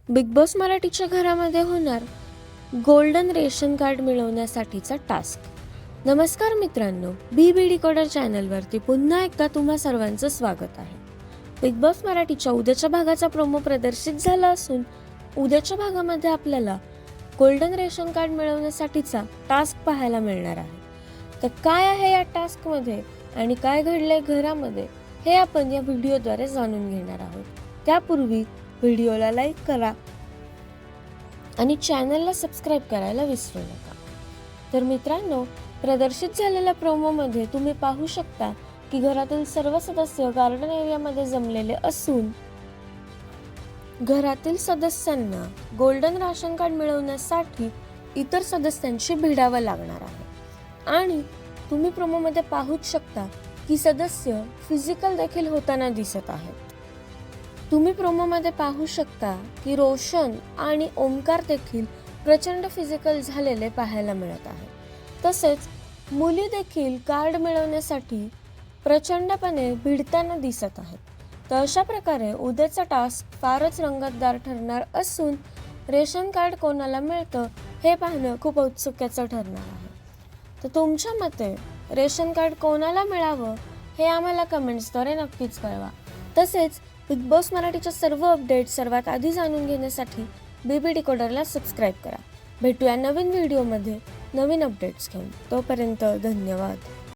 Big boss मराठीच्या घरामध्ये होणार गोल्डन रेशन कार्ड मिळवण्यासाठीचा टास्क. नमस्कार मित्रांनो, बी डिकोडर चॅनलवरती पुन्हा एकदा तुम्हा सर्वांचं स्वागत आहे. बिग बॉस मराठीच्या उद्याच्या भागाचा प्रोमो प्रदर्शित झाला असून उद्याच्या भागामध्ये आपल्याला गोल्डन रेशन कार्ड मिळवण्यासाठीचा टास्क पाहायला मिळणार आहे. तर काय आहे या टास्कमध्ये आणि काय घडलंय घरामध्ये हे आपण या व्हिडिओद्वारे जाणून घेणार आहोत. त्यापूर्वी व्हिडिओला लाईक करा आणि चॅनलला सबस्क्राईब करायला विसरू नका. तर मित्रांनो, प्रदर्शित झालेल्या प्रोमोमध्ये तुम्ही पाहू शकता की घरातील सर्व सदस्य गार्डन एरियामध्ये जमलेले असून घरातील सदस्यांना गोल्डन राशन कार्ड मिळवण्यासाठी इतर सदस्यांशी भिडावं लागणार आहे. आणि तुम्ही प्रोमोमध्ये पाहूच शकता की सदस्य फिजिकल देखील होताना दिसत आहेत. तुम्ही प्रोमोमध्ये पाहू शकता की रोशन आणि ओमकार देखील प्रचंड फिजिकल झालेले पाहायला मिळत आहे. तसेच मुली देखील कार्ड मिळवण्यासाठी प्रचंडपणे भिडताना दिसत आहेत. तर अशा प्रकारे उद्याचा टास्क फारच रंगतदार ठरणार असून रेशन कार्ड कोणाला मिळतं हे पाहणं खूप औत्सुक्याचं ठरणार आहे. तर तुमच्या मते रेशन कार्ड कोणाला मिळावं हे आम्हाला कमेंट्सद्वारे नक्कीच कळवा. तसेच बिग बॉस मराठीच्या सर्व अपडेट सर्वात आधी जाणून घेण्यासाठी बी डिकोडरला सबस्क्राईब करा. भेटूया नवीन व्हिडिओमध्ये नवीन अपडेट्स घेऊन. तोपर्यंत धन्यवाद.